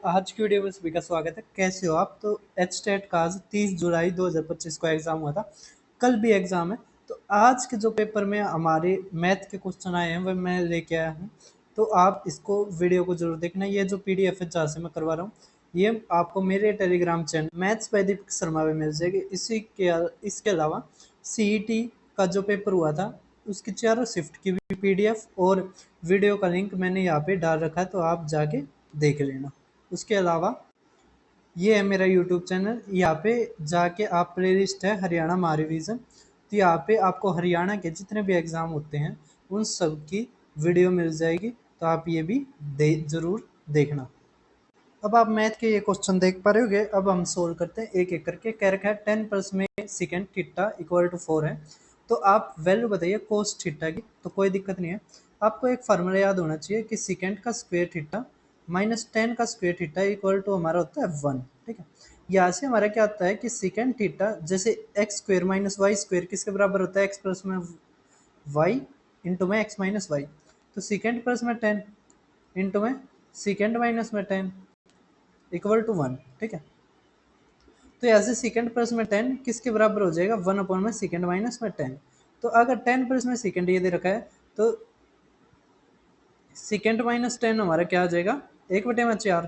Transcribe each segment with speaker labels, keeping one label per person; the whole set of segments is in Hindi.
Speaker 1: आज की वीडियो में सभी का स्वागत है। कैसे हो आप? तो एचटेट का आज 30 जुलाई 2025 को एग्जाम हुआ था। कल भी एग्जाम है। तो आज के जो पेपर में हमारे मैथ के क्वेश्चन आए हैं वह मैं लेके आया हूँ। तो आप इसको वीडियो को जरूर देखना। ये जो पीडीएफ है जहाँ से मैं करवा रहा हूँ, ये आपको मेरे Telegram channel maths by Deepak Sharma में मिल जाएगी। इसके अलावा सीईटी का जो पेपर हुआ था उसकी चारों शिफ्ट की भी पीडीएफ और वीडियो का लिंक मैंने यहाँ पे डाल रखा है, तो आप जाके देख लेना। उसके अलावा ये है मेरा यूट्यूब चैनल। यहाँ पे जाके आप प्लेलिस्ट है हरियाणा महारिवीजन, तो यहाँ पे आपको हरियाणा के जितने भी एग्ज़ाम होते हैं उन सब की वीडियो मिल जाएगी, तो आप ये भी ज़रूर देखना। अब आप मैथ के ये क्वेश्चन देख पा रहे होगे। अब हम सोल्व करते हैं एक एक करके। कह रखा है 10 प्लस में सेकेंड थीटा इक्वल टू 4 है। तो आप वैल्यू बताइए कोस थीटा की। तो कोई दिक्कत नहीं है, आपको एक फार्मूला याद होना चाहिए कि सेकेंड का स्क्वायर थीटा माइनस 10 का स्क्वायर थीटा इक्वल टू हमारा होता है 1। ठीक है, यहाँ से हमारा क्या आता है कि सेकेंड थीटा जैसे x square minus y square किसके बराबर होता है? एक्स प्लस में वाई इंटू में एक्स माइनस वाई। तो सेकेंड प्लस में 10 इंटू में सेकेंड माइनस में 10 इक्वल टू 1। ठीक है, तो यहाँ से सेकेंड प्लस में 10 किसके बराबर हो जाएगा? 1 अपॉन में सेकेंड माइनस में 10। तो अगर 10 प्लस में सेकेंड ये दे रखा है तो सेकेंड माइनस 10 हमारा क्या आ जाएगा? 1/4।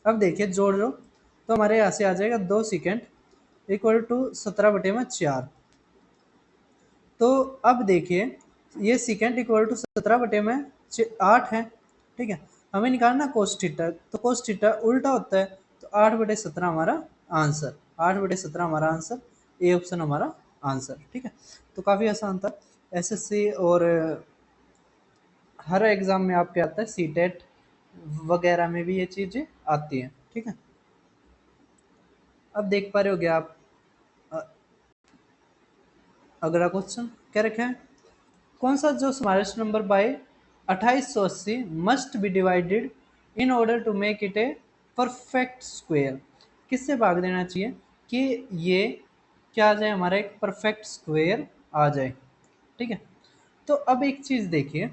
Speaker 1: अब देखिए जोड़ लो तो हमारे यहाँ से आ जाएगा 2 सेकेंड इक्वल टू 17/4। तो अब देखिए ये सेकेंड इक्वल टू 17/8 है। ठीक है, हमें निकालना कोस थीटा। तो कोस थीटा उल्टा होता है, तो 8/17 हमारा आंसर। 8/17 हमारा आंसर, ए ऑप्शन हमारा आंसर। ठीक है, तो काफ़ी आसान था। एसएससी और हर एग्ज़ाम में आपके आता है, सीटेट वगैरह में भी ये चीज़ें आती हैं। ठीक है, अब देख पा रहे होगे आप अगला क्वेश्चन क्या रखा है? कौन सा जो smallest number by 2880 must be divided in order to make it a perfect square? किससे भाग देना चाहिए कि ये क्या आ जाए? हमारा एक परफेक्ट स्क्वायर आ जाए। ठीक है, तो अब एक चीज देखिए,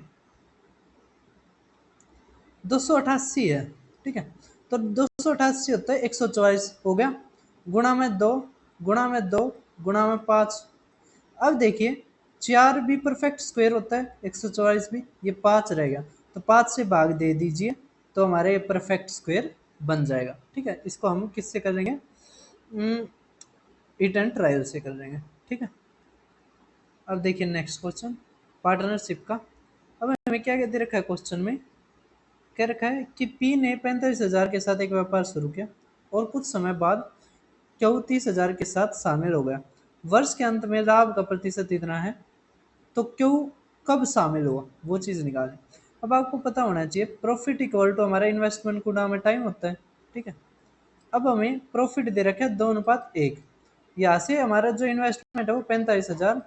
Speaker 1: 288 है। ठीक है, तो 288 होता है 144 हो गया, गुणा में 2 गुणा में 2 गुणा में 5। अब देखिए 4 भी परफेक्ट स्क्वायर होता है, 144 भी, ये 5 रहेगा तो 5 से भाग दे दीजिए तो हमारे ये परफेक्ट स्क्वायर बन जाएगा। ठीक है, इसको हम किससे करेंगे? इट एंड ट्रायल से कर लेंगे। ठीक है, अब देखिए नेक्स्ट क्वेश्चन पार्टनरशिप का। अब हमें क्या दे रखा है क्वेश्चन में? कह रखा है कि पी ने 45,000 के साथ एक व्यापार शुरू किया और कुछ समय बाद क्यू 30,000 के साथ शामिल हो गया। वर्ष के अंत में लाभ का प्रतिशत इतना है, तो क्यू कब शामिल हुआ वो चीज़ निकालें। अब आपको पता होना चाहिए प्रॉफिट इक्वल टू हमारा इन्वेस्टमेंट गुणा में टाइम होता है। ठीक है, अब हमें प्रॉफिट दे रखा है 2:1। यहाँ से हमारा जो इन्वेस्टमेंट है वो 45,000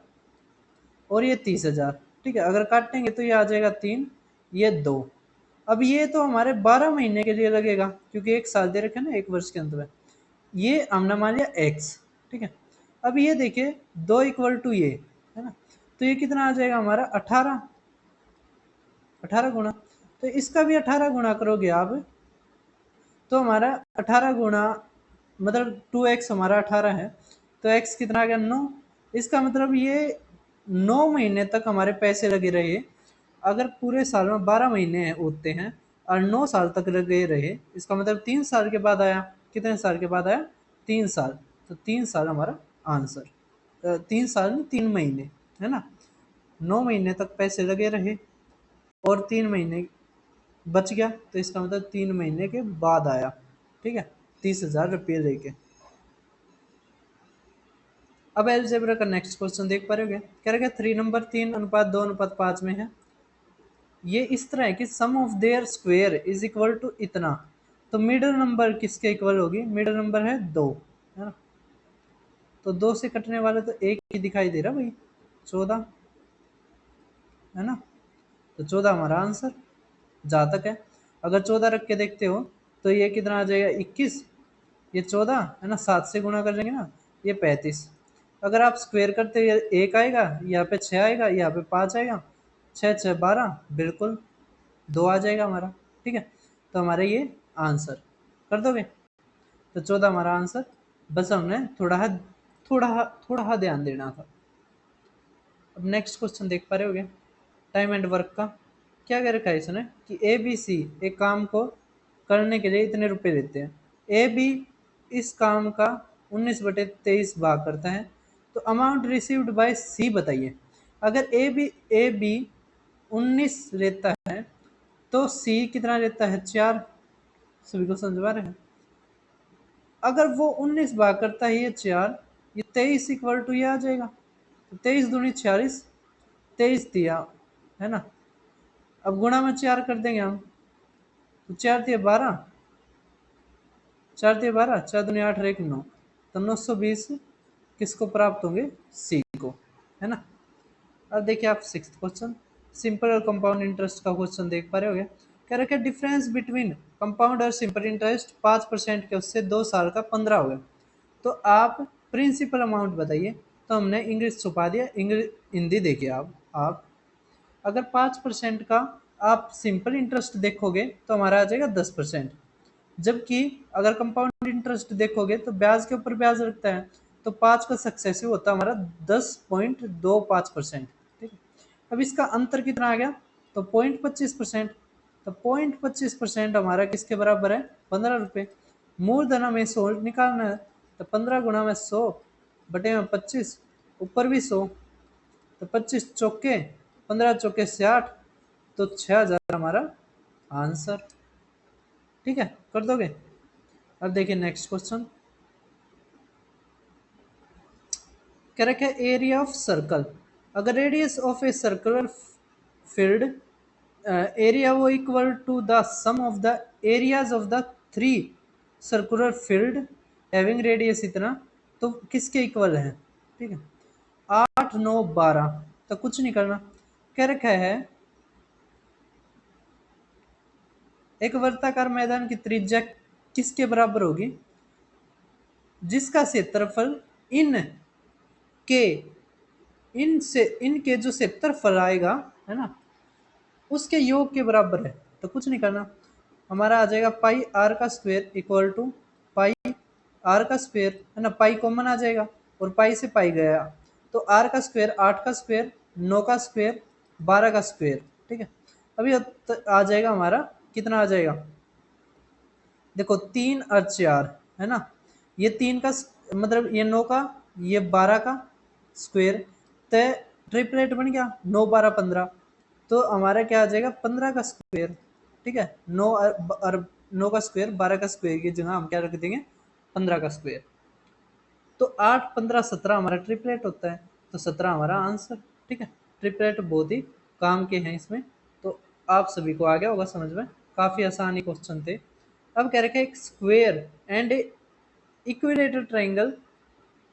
Speaker 1: और ये 30,000। ठीक है, अगर काटेंगे तो ये आ जाएगा 3, ये 2। अब ये तो हमारे 12 महीने के लिए लगेगा क्योंकि एक साल दे रखे ना, एक वर्ष के अंत में। ये हमने मान लिया एक्स। ठीक है, अब ये देखिए 2 इक्वल टू ये है ना, तो ये कितना आ जाएगा हमारा? 18। 18 गुणा, तो इसका भी 18 गुणा करोगे आप तो हमारा 18 गुणा मतलब 2x हमारा 18 है, तो x कितना आ गया? 9। इसका मतलब ये 9 महीने तक हमारे पैसे लगे रहे। अगर पूरे साल में 12 महीने होते हैं और 9 साल तक लगे रहे, इसका मतलब 3 साल के बाद आया। कितने साल के बाद आया? 3 साल। तो 3 साल हमारा आंसर। 3 साल नहीं, 3 महीने है ना। 9 महीने तक पैसे लगे रहे और 3 महीने बच गया, तो इसका मतलब 3 महीने के बाद आया। ठीक है, 30,000 रुपये लेके। अब एलजेब्रा का नेक्स्ट क्वेश्चन देख पा रहे हो? क्या रहेगा? 3 नंबर 3:2:5 में है। ये इस तरह है कि sum of their square is equal to इतना। तो मिडिल नंबर किसके इक्वल होगी? मिडिल नंबर है 2, है ना। तो 2 से कटने वाले तो एक ही दिखाई दे रहा भाई, 14 है ना। तो 14 हमारा आंसर जहाँ तक है। अगर 14 रख के देखते हो तो ये कितना आ जाएगा? 21। ये 14 है ना, 7 से गुणा कर लेंगे ना, ये 35। अगर आप स्क्वायर करते हो एक आएगा, यहाँ पे 6 आएगा, यहाँ पे 5 आएगा, 6 6 12, बिल्कुल 2 आ जाएगा हमारा। ठीक है, तो हमारे ये आंसर। कर दोगे? तो 14 हमारा आंसर। बस हमने थोड़ा ध्यान देना था। अब नेक्स्ट क्वेश्चन देख पा रहे होगे, टाइम एंड वर्क का। क्या कह रखा है इसने कि ए बी सी एक काम को करने के लिए इतने रुपए देते हैं। ए बी इस काम का 19/23 भाग करता है, तो अमाउंट रिसीव्ड बाय सी बताइए। अगर ए बी 19 लेता है तो सी कितना लेता है? 4। सभी को समझ आ रहे हैं? अगर वो 19 भाग करता है ये 4, ये 23 इक्वल टू ये आ जाएगा। तो 23 दूनी 46, 23 दिया है ना। अब गुणा में 4 कर देंगे हम, तो 4 दिए 12, 4 दिए 12, 4 दूनी 8 और 1 9, तो 920 किसको प्राप्त होंगे? सी को, है ना। अब देखिए आप सिक्स्थ क्वेश्चन, सिंपल और कंपाउंड इंटरेस्ट का क्वेश्चन देख पा रहे होगे। कह रखे डिफरेंस बिटवीन कंपाउंड और सिंपल इंटरेस्ट 5% के उससे 2 साल का 15 हो गया, तो आप प्रिंसिपल अमाउंट बताइए। तो हमने इंग्लिश छुपा दिया, इंग्लिश हिंदी देखिए आप अगर 5% का आप सिंपल इंटरेस्ट देखोगे तो हमारा आ जाएगा 10%। जबकि अगर कंपाउंड इंटरेस्ट देखोगे तो ब्याज के ऊपर ब्याज लगता है, तो 5 का सक्सेसिव होता है हमारा 10.25%। ठीक है। अब इसका अंतर कितना आ गया? तो 0.25%। तो 0.25% हमारा किसके बराबर है? 15 रुपये। मूलधन हमें 100 निकालना है, तो 15 गुणा में 100 बटे में 25, ऊपर भी 100, तो 25 चौके 15 चौके 60, तो 6000 हमारा आंसर। ठीक है, कर दोगे? अब देखिए नेक्स्ट क्वेश्चन, कह रखा है एरिया ऑफ सर्कल। अगर radius of a circular field area वो equal to the sum of the areas of the 3 circular field having radius इतना, तो किसके इक्वल है? ठीक है, 8 9 12, तो कुछ नहीं करना। कह रखा है एक वर्ताकार मैदान की त्रिज्या किसके बराबर होगी? जिसका क्षेत्रफल इन के इनके जो क्षेत्रफल आएगा, है ना, उसके योग के बराबर है। तो कुछ नहीं करना, हमारा आ जाएगा पाई आर का square equal to pi r का स्क्वायर, है ना, पाई कॉमन आ जाएगा और पाई से पाई गया, तो आर का स्क्वायर 8 का स्क्वायर 9 का स्क्वायर 12 का स्क्वायर। ठीक है, अभी आ जाएगा हमारा कितना आ जाएगा? देखो 3 और 4, है ना, ये 3 का मतलब ये 9 का, ये 12 का स्क्वायर, तो ट्रिपलेट बन गया 9 12 15, तो हमारा क्या आ जाएगा? 15 का स्क्वायर। ठीक है, 9 और 9 का स्क्वायर 12 का स्क्वायर की जगह हम क्या रख देंगे? 15 का स्क्वायर। तो 8 15 17 हमारा ट्रिपलेट होता है, तो 17 हमारा आंसर। ठीक है, ट्रिपलेट बहुत ही काम के हैं इसमें, तो आप सभी को आ गया होगा समझ में, काफ़ी आसानी क्वेश्चन थे। अब कह रखे एक square and equilateral triangle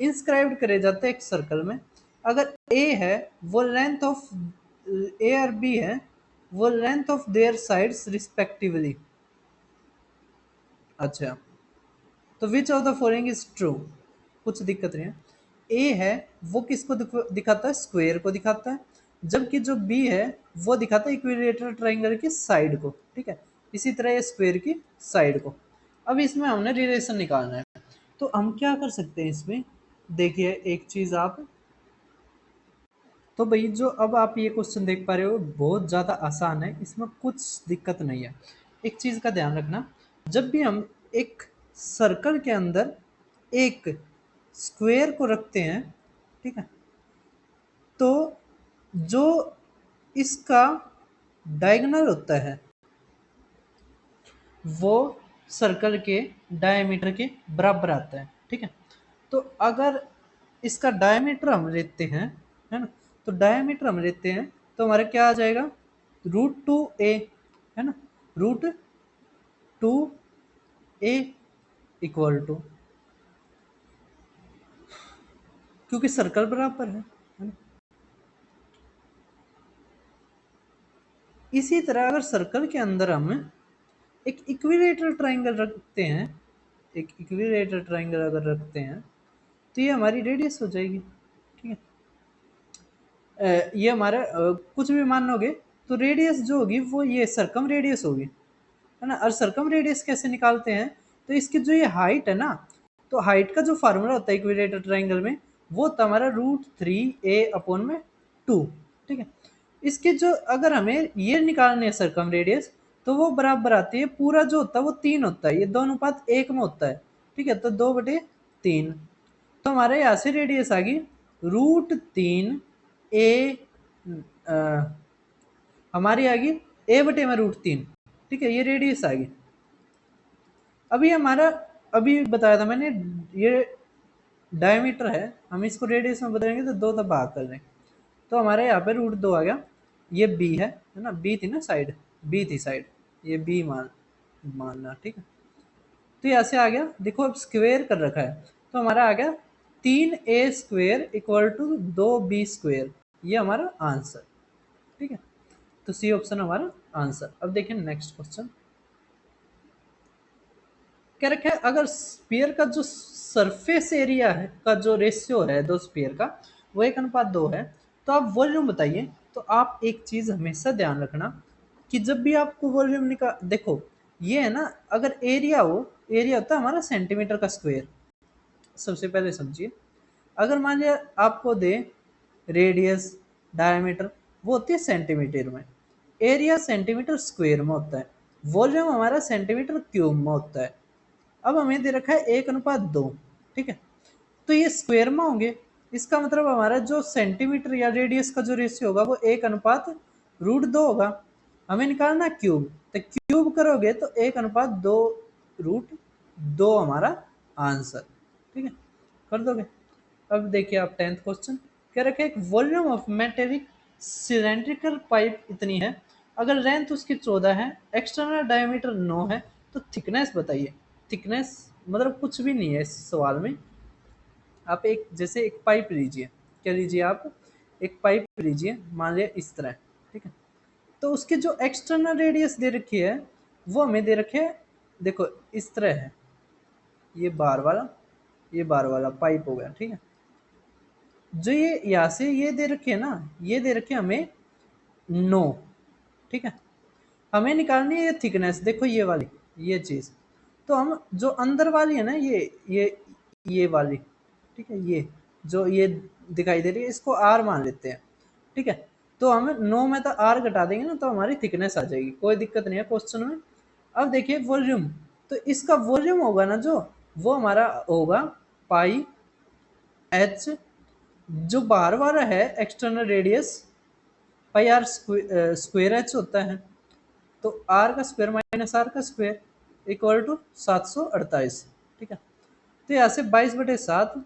Speaker 1: inscribed करे जाते हैं एक सर्कल में। अगर ए है वो लेंथ ऑफ ए और बी है वो length of their sides respectively. अच्छा, तो which of the following is true? कुछ दिक्कत नहीं है। ए है वो किसको दिखाता है? स्क्वायर को दिखाता है, जबकि जो बी है वो दिखाता है इक्विलेटरल ट्राइंगल की साइड को। ठीक है, इसी तरह ये स्क्वायर की साइड को। अब इसमें हमने रिलेशन निकालना है, तो हम क्या कर सकते हैं इसमें? देखिए एक चीज आप, तो भाई जो अब आप ये क्वेश्चन देख पा रहे हो बहुत ज़्यादा आसान है, इसमें कुछ दिक्कत नहीं है। एक चीज़ का ध्यान रखना, जब भी हम एक सर्कल के अंदर एक स्क्वायर को रखते हैं, ठीक है, तो जो इसका डायगोनल होता है वो सर्कल के डायमीटर के बराबर आता है। ठीक है, तो अगर इसका डायमीटर हम लेते हैं, है ना, तो डायमीटर हम लेते हैं तो हमारा क्या आ जाएगा? √2a, है ना, √2a इक्वल टू, क्योंकि सर्कल बराबर है ना। इसी तरह अगर सर्कल के अंदर हम एक इक्विलेटरल ट्राइंगल रखते हैं, एक इक्विलेटरल ट्राइंगल अगर रखते हैं तो ये हमारी रेडियस हो जाएगी। ठीक है, ये हमारा कुछ भी मान लोगे तो रेडियस जो होगी वो ये सरकम रेडियस होगी, है ना। और सरकम रेडियस कैसे निकालते हैं? तो इसकी जो ये हाइट है ना, तो हाइट का जो फार्मूला होता है इक्विलेटरल ट्रायंगल में, वो होता है हमारा √3a/2। ठीक है, इसके जो अगर हमें ये निकालने है सरकम रेडियस, तो वो बराबर आती है, पूरा जो होता है वो 3 होता है, ये 2:1 में होता है। ठीक है, तो 2/3। तो हमारे यहाँ से रेडियस आ गई √3a, हमारी आ गई a/√3। ठीक है, ये रेडियस आ गई। अभी हमारा, अभी बताया था मैंने, ये डायमीटर है, हम इसको रेडियस में बदलेंगे तो 2 तक भाग कर दें, तो हमारे यहाँ पे √2 आ गया। ये बी है ना, बी थी ना साइड, बी थी साइड, ये बी मानना। ठीक है, तो यहाँ से आ गया, देखो अब स्क्वेयर कर रखा है, तो हमारा आ गया 3a² = 2b²। ये हमारा आंसर। ठीक है, तो सी ऑप्शन हमारा आंसर। अब देखिए नेक्स्ट क्वेश्चन क्या रखा है, अगर स्पीयर का जो सरफेस एरिया है का जो रेशियो है दो स्पीयर का, वो 1:2 है, तो आप वॉल्यूम बताइए। तो आप एक चीज हमेशा ध्यान रखना कि जब भी आपको वॉल्यूम निकाल, देखो ये है ना, अगर एरिया हो, एरिया होता है हमारा सेंटीमीटर का स्क्वायर। सबसे पहले समझिए, अगर मान लिया आपको दे रेडियस, डायमीटर, वो होती है सेंटीमीटर में, एरिया सेंटीमीटर स्क्वायर में होता है, वॉल्यूम हमारा सेंटीमीटर क्यूब में होता है। अब हमें दे रखा है 1:2। ठीक है, तो ये स्क्वायर में होंगे, इसका मतलब हमारा जो सेंटीमीटर या रेडियस का जो रेशियो होगा वो 1:√2 होगा। हमें निकालना क्यूब, तो क्यूब करोगे तो 1:2√2 हमारा आंसर। ठीक है, कर दोगे। अब देखिए आप 10th क्वेश्चन क्या रखे, एक volume of metallic cylindrical pipe इतनी है, अगर लेंथ उसकी 14 है, एक्सटर्नल डायमीटर 9 है, तो थिकनेस बताइए। थिकनेस मतलब कुछ भी नहीं है इस सवाल में। आप एक जैसे एक पाइप लीजिए, क्या लीजिए आप, एक पाइप लीजिए, मान लिया इस तरह। ठीक है, तो उसके जो एक्सटर्नल रेडियस दे रखी है, वो हमें दे रखे है, देखो इस तरह है, ये बार वाला, ये बार वाला पाइप हो गया। ठीक है, जो ये यहाँ से ये दे रखे है ना, ये दे रखे हमें 9। ठीक है, हमें निकालनी है ये थिकनेस, देखो ये वाली, ये चीज, तो हम जो अंदर वाली है ना, ये वाली, ठीक है, ये जो ये दिखाई दे रही है, इसको आर मान लेते हैं। ठीक है, तो हम 9 में तो आर घटा देंगे ना, तो हमारी थिकनेस आ जाएगी, कोई दिक्कत नहीं है क्वेश्चन में। अब देखिए वॉल्यूम, तो इसका वॉल्यूम होगा ना जो, वो हमारा होगा पाई एच, जो बाहर वाला है external radius, pi r square h होता है, तो आर का स्क्वायर माइनस आर का स्क्वायर इक्वल टू 748। ठीक है, तो यहाँ से 22/7,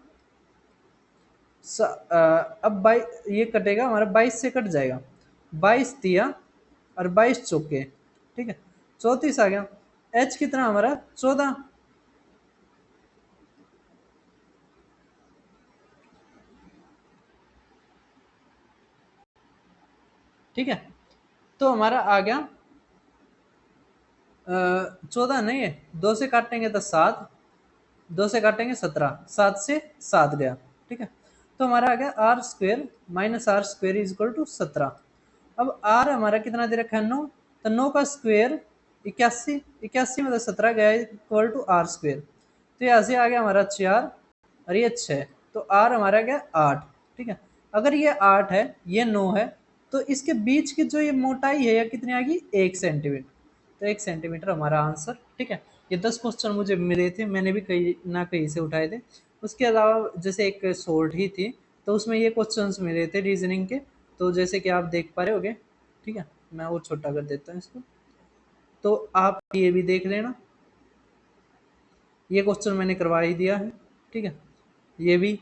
Speaker 1: अब 22 ये कटेगा हमारा, 22 से कट जाएगा, 22 तिया और 22 चौके। ठीक है, 34 आ गया। एच कितना हमारा 14। ठीक है, तो हमारा आ गया 14 नहीं है, 2 से काटेंगे तो 7, 2 से काटेंगे 17, 7 से 7 गया। ठीक है, तो हमारा आ गया r square minus r square is equal to 17। अब आर हमारा कितना दे रखा है 9, तो 9 का स्क्वेयर 81, 81 में तो 17 गया इक्वल टू आर स्क्वेयर, तो यहाँ से आ गया हमारा 4 और ये 6, तो आर हमारा गया 8। ठीक है, अगर ये 8 है, ये 9 है, तो इसके बीच की जो ये मोटाई है, या कितनी आ गई 1 सेंटीमीटर, तो 1 सेंटीमीटर हमारा आंसर। ठीक है, ये 10 क्वेश्चन मुझे मिले थे, मैंने भी कहीं ना कहीं से उठाए थे। उसके अलावा जैसे एक शॉर्ट ही थी, तो उसमें ये क्वेश्चंस मिले थे रीजनिंग के, तो जैसे कि आप देख पा रहे होगे। ठीक है, मैं और छोटा कर देता हूँ इसको, तो आप ये भी देख लेना, ये क्वेश्चन मैंने करवा ही दिया है। ठीक है, ये भी,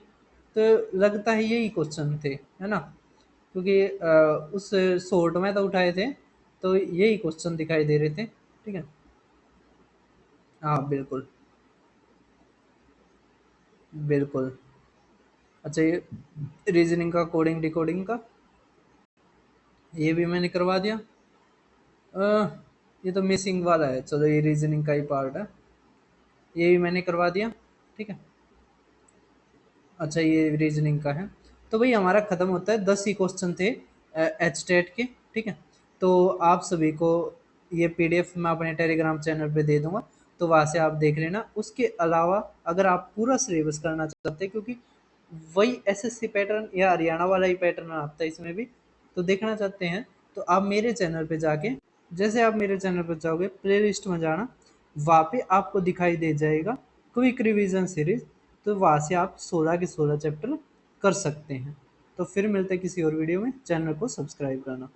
Speaker 1: तो लगता है यही क्वेश्चन थे, है ना, क्योंकि उस शॉर्ट में तो उठाए थे, तो यही क्वेश्चन दिखाई दे रहे थे। ठीक है, हाँ बिल्कुल, बिल्कुल। अच्छा, ये रीजनिंग का कोडिंग डिकोडिंग का ये भी मैंने करवा दिया। अ, ये तो मिसिंग वाला है, चलो ये रीजनिंग का ही पार्ट है, ये भी मैंने करवा दिया। ठीक है, अच्छा ये रीजनिंग का है, तो भाई हमारा खत्म होता है, 10 ही क्वेश्चन थे एच टेट के। ठीक है, तो आप सभी को ये पीडीएफ मैं अपने टेलीग्राम चैनल पे दे दूंगा, तो वहाँ से आप देख लेना। उसके अलावा अगर आप पूरा सिलेबस करना चाहते हैं, क्योंकि वही एसएससी पैटर्न या हरियाणा वाला ही पैटर्न आता है इसमें भी, तो देखना चाहते हैं तो आप मेरे चैनल पे जाके, जैसे आप मेरे चैनल पर जाओगे प्लेलिस्ट में जाना, वहाँ पे आपको दिखाई दे जाएगा क्विक रिवीजन सीरीज, तो वहाँ से आप 16 के 16 चैप्टर कर सकते हैं। तो फिर मिलते हैं किसी और वीडियो में, चैनल को सब्सक्राइब करना।